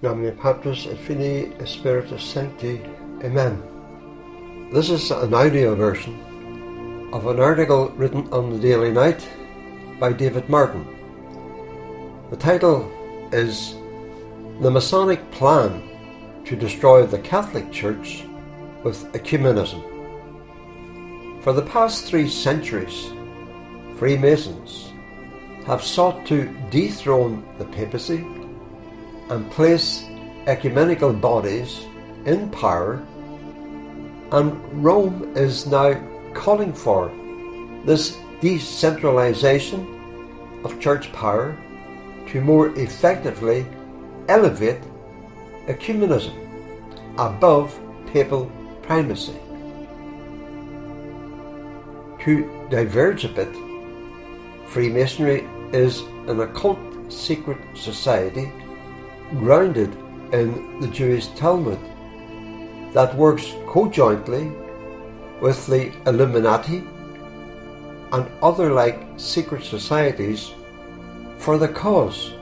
Nomine Patris et Filii et Spiritus Sancti. Amen. This is an audio version of an article written on the Daily Night by David Martin. The title is The Masonic Plan to Destroy the Catholic Church with Ecumenism. For the past 3 centuries, Freemasons have sought to dethrone the papacy and place ecumenical bodies in power, and Rome is now calling for this decentralization of church power to more effectively elevate ecumenism above papal primacy. To diverge a bit, Freemasonry is an occult secret society grounded in the Jewish Talmud that works conjointly with the Illuminati and other like secret societies for the cause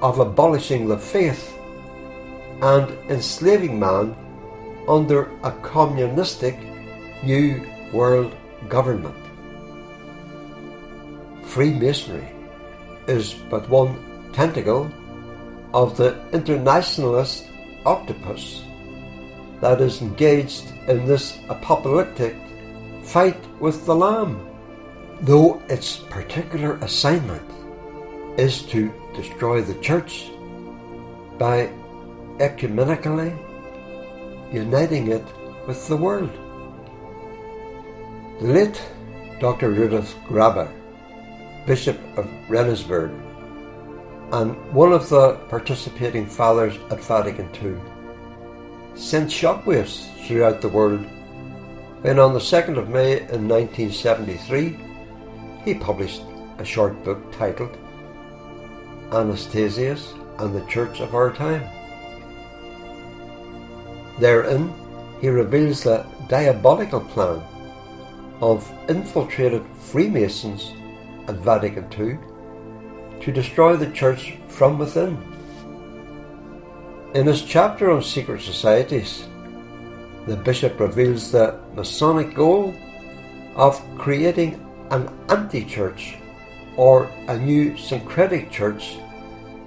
of abolishing the faith and enslaving man under a communistic New World government. Freemasonry is but one tentacle of the internationalist octopus that is engaged in this apocalyptic fight with the Lamb, though its particular assignment is to destroy the Church by ecumenically uniting it with the world. The late Dr. Rudolf Graber, Bishop of Rennesburg, and one of the participating fathers at Vatican II, sent shockwaves throughout the world when on the 2nd of May in 1973 he published a short book titled Anastasius and the Church of Our Time. Therein he reveals the diabolical plan of infiltrated Freemasons at Vatican II to destroy the Church from within. In his chapter on secret societies, the Bishop reveals the Masonic goal of creating an anti-church or a new syncretic church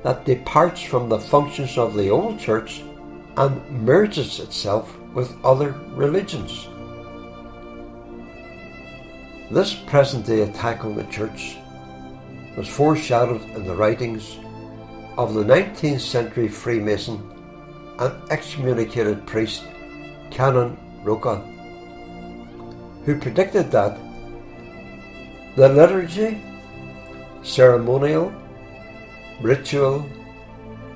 that departs from the functions of the old church and merges itself with other religions. This present-day attack on the Church was foreshadowed in the writings of the 19th century Freemason and excommunicated priest Canon Roca, who predicted that the liturgy, ceremonial, ritual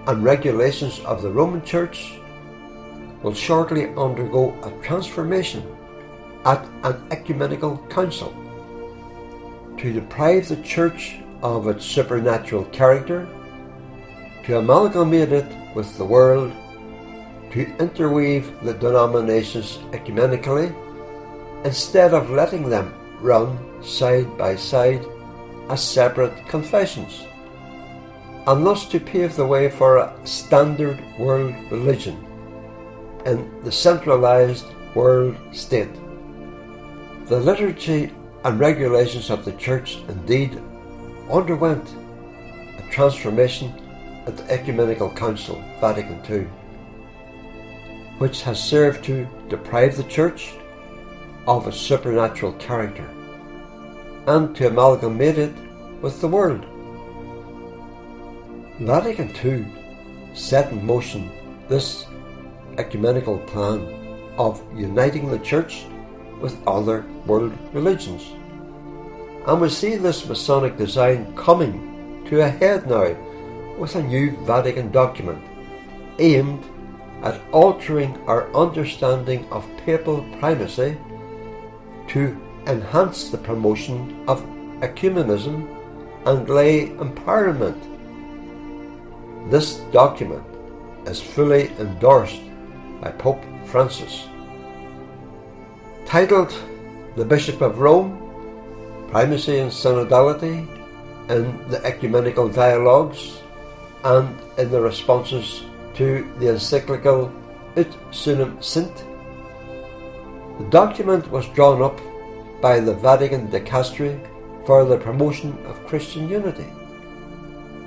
and regulations of the Roman Church will shortly undergo a transformation at an ecumenical council to deprive the Church of its supernatural character, to amalgamate it with the world, to interweave the denominations ecumenically, instead of letting them run side by side as separate confessions, and thus to pave the way for a standard world religion in the centralized world state. The liturgy and regulations of the Church indeed underwent a transformation at the Ecumenical Council, Vatican II, which has served to deprive the Church of its supernatural character and to amalgamate it with the world. Vatican II set in motion this ecumenical plan of uniting the Church with other world religions, and we see this Masonic design coming to a head now with a new Vatican document aimed at altering our understanding of papal primacy to enhance the promotion of ecumenism and lay empowerment. This document is fully endorsed by Pope Francis. Titled The Bishop of Rome, Primacy and Synodality in the Ecumenical Dialogues and in the Responses to the encyclical Ut Sunum Sint. The document was drawn up by the Vatican Dicastery for the Promotion of Christian Unity,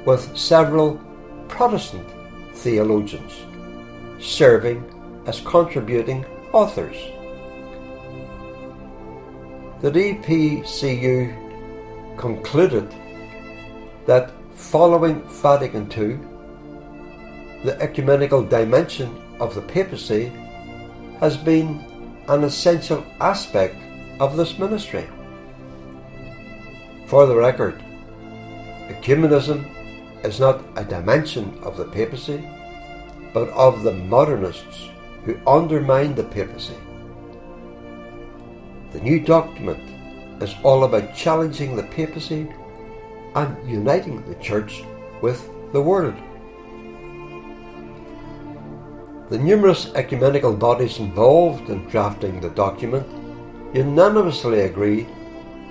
with several Protestant theologians serving as contributing authors. The DPCU concluded that following Vatican II, the ecumenical dimension of the papacy has been an essential aspect of this ministry. For the record, Ecumenism is not a dimension of the papacy, but of the modernists who undermine the papacy. The new document is all about challenging the papacy and uniting the Church with the world. The numerous ecumenical bodies involved in drafting the document unanimously agree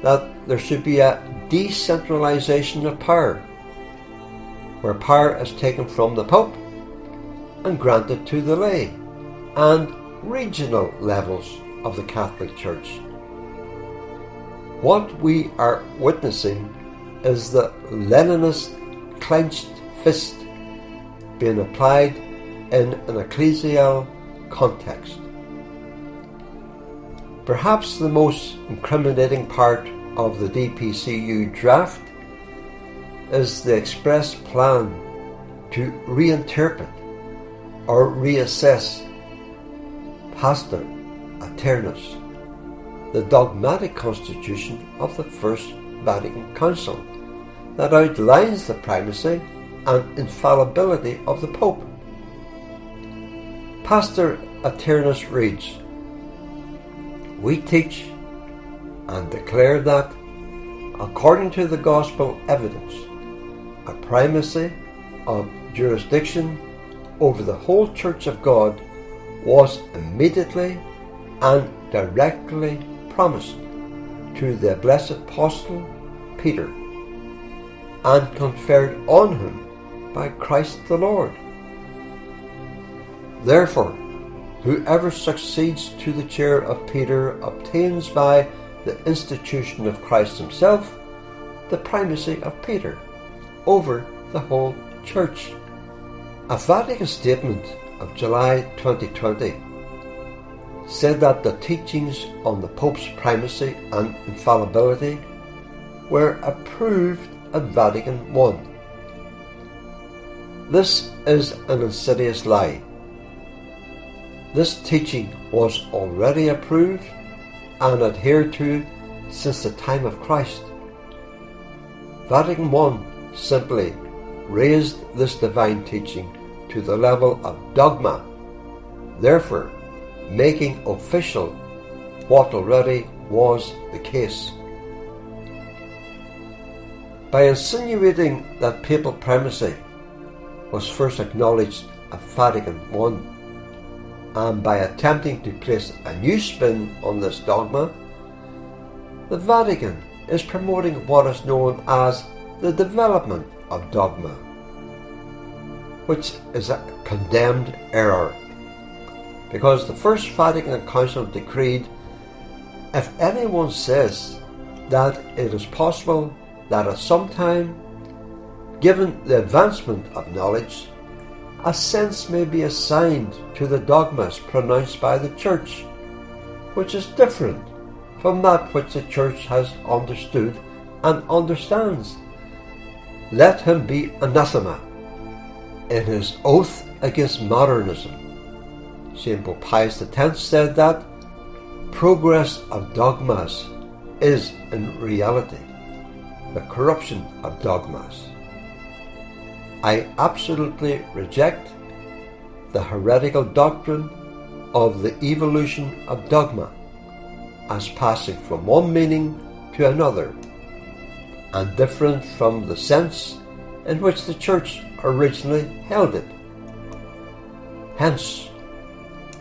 that there should be a decentralization of power, where power is taken from the Pope and granted to the lay and regional levels of the Catholic Church. What we are witnessing is the Leninist clenched fist being applied in an ecclesial context. Perhaps the most incriminating part of the DPCU draft is the express plan to reinterpret or reassess Pastor Aeternus, the dogmatic constitution of the First Vatican Council that outlines the primacy and infallibility of the Pope. Pastor Aeternus reads, "We teach and declare that, according to the gospel evidence, a primacy of jurisdiction over the whole Church of God was immediately and directly promised to the blessed Apostle Peter and conferred on him by Christ the Lord. Therefore, whoever succeeds to the chair of Peter obtains by the institution of Christ himself the primacy of Peter over the whole Church." A Vatican statement of July 2020 said that the teachings on the Pope's primacy and infallibility were approved at Vatican I. This is an insidious lie. This teaching was already approved and adhered to since the time of Christ. Vatican I simply raised this divine teaching to the level of dogma, therefore making official what already was the case. By insinuating that papal primacy was first acknowledged at Vatican I, and by attempting to place a new spin on this dogma, the Vatican is promoting what is known as the development of dogma, which is a condemned error, because the First Vatican Council decreed, if anyone says that it is possible that at some time, given the advancement of knowledge, a sense may be assigned to the dogmas pronounced by the Church, which is different from that which the Church has understood and understands, let him be anathema. In his oath against modernism, St. Pope Pius X said that progress of dogmas is in reality the corruption of dogmas. I absolutely reject the heretical doctrine of the evolution of dogma as passing from one meaning to another and different from the sense in which the Church originally held it. Hence,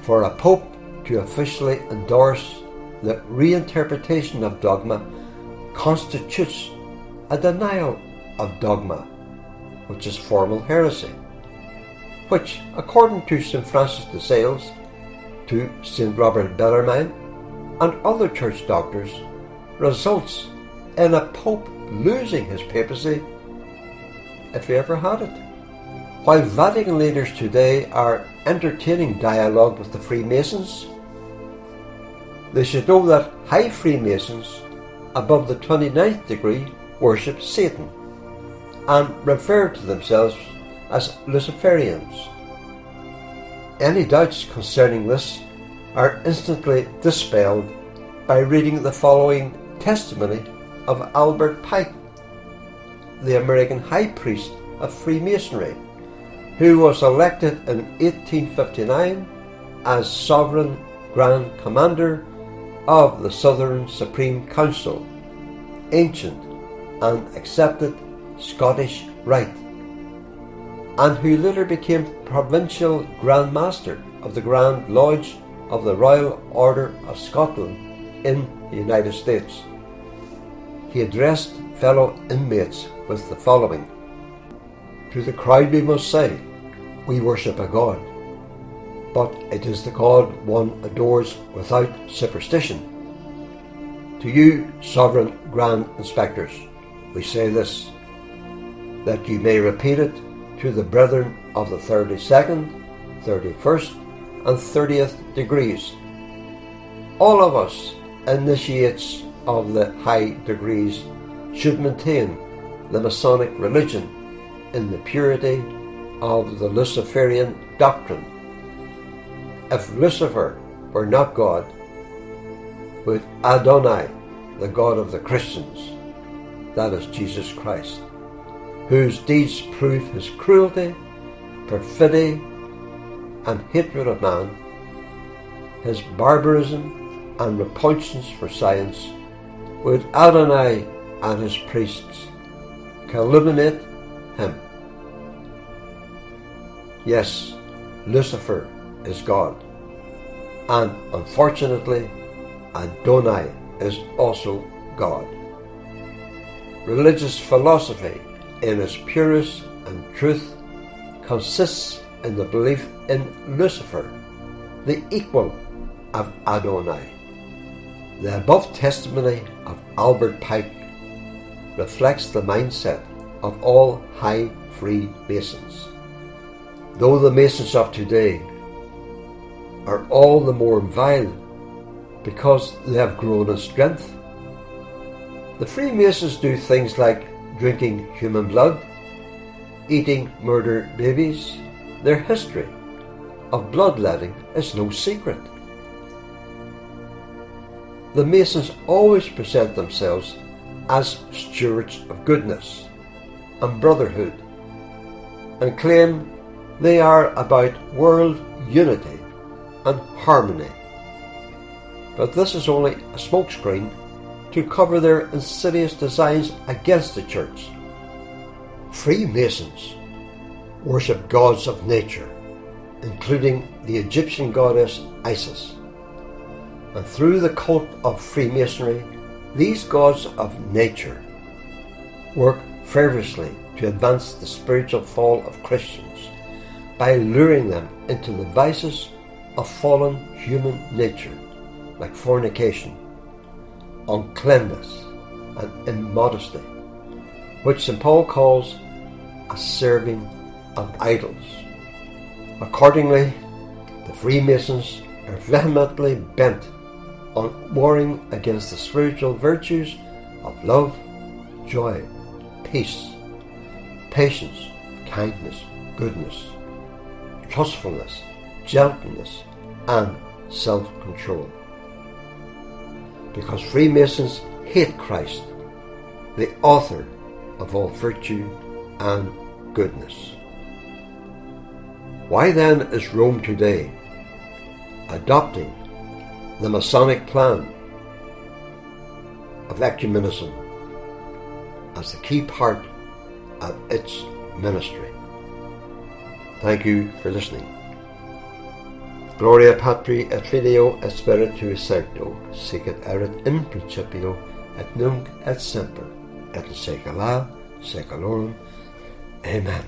for a Pope to officially endorse the reinterpretation of dogma constitutes a denial of dogma, which is formal heresy. which, according to St. Francis de Sales, to St. Robert Bellarmine, and other church doctors, results in a pope losing his papacy, if he ever had it. While Vatican leaders today are entertaining dialogue with the Freemasons, they should know that high Freemasons above the 29th degree worship Satan and refer to themselves as Luciferians. Any doubts concerning this are instantly dispelled by reading the following testimony of Albert Pike, the American High Priest of Freemasonry, who was elected in 1859 as Sovereign Grand Commander of the Southern Supreme Council, ancient and accepted Scottish rite, and who later became Provincial Grand Master of the Grand Lodge of the Royal Order of Scotland in the United States. He addressed fellow inmates with the following: "To the crowd we must say, we worship a God, but it is the God one adores without superstition. To you, Sovereign Grand Inspectors, we say this, that you may repeat it to the brethren of the 32nd, 31st, and 30th degrees. All of us, initiates of the high degrees, should maintain the Masonic religion in the purity of the Luciferian doctrine. If Lucifer were not God, would Adonai, the God of the Christians, that is Jesus Christ, whose deeds prove his cruelty, perfidy, and hatred of man, his barbarism and repulsions for science, would Adonai and his priests calumniate him? Yes, Lucifer is God, and unfortunately Adonai is also God. Religious philosophy in its purest and truth consists in the belief in Lucifer, the equal of Adonai. The above testimony of Albert Pike reflects the mindset of all high Freemasons, though the Masons of today are all the more vile because they have grown in strength. The Freemasons do things like drinking human blood, eating murdered babies. Their history of bloodletting is no secret. The Masons always present themselves as stewards of goodness and brotherhood, and claim they are about world unity and harmony. But this is only a smokescreen to cover their insidious designs against the Church. Freemasons worship gods of nature, including the Egyptian goddess Isis. And through the cult of Freemasonry, these gods of nature work fervently to advance the spiritual fall of Christians by luring them into the vices of fallen human nature, like fornication, uncleanness, and immodesty, which St. Paul calls a serving of idols. Accordingly, the Freemasons are vehemently bent on warring against the spiritual virtues of love, joy, peace, patience, kindness, goodness, trustfulness, gentleness, and self-control. Because Freemasons hate Christ, the author of all virtue and goodness. Why then is Rome today adopting the Masonic plan of Ecumenism as the key part of its ministry? Thank you for listening. Gloria Patri et Filio et Spiritus Sancto, sicut erat in principio et nunc et semper et in saecula saeculorum. Amen.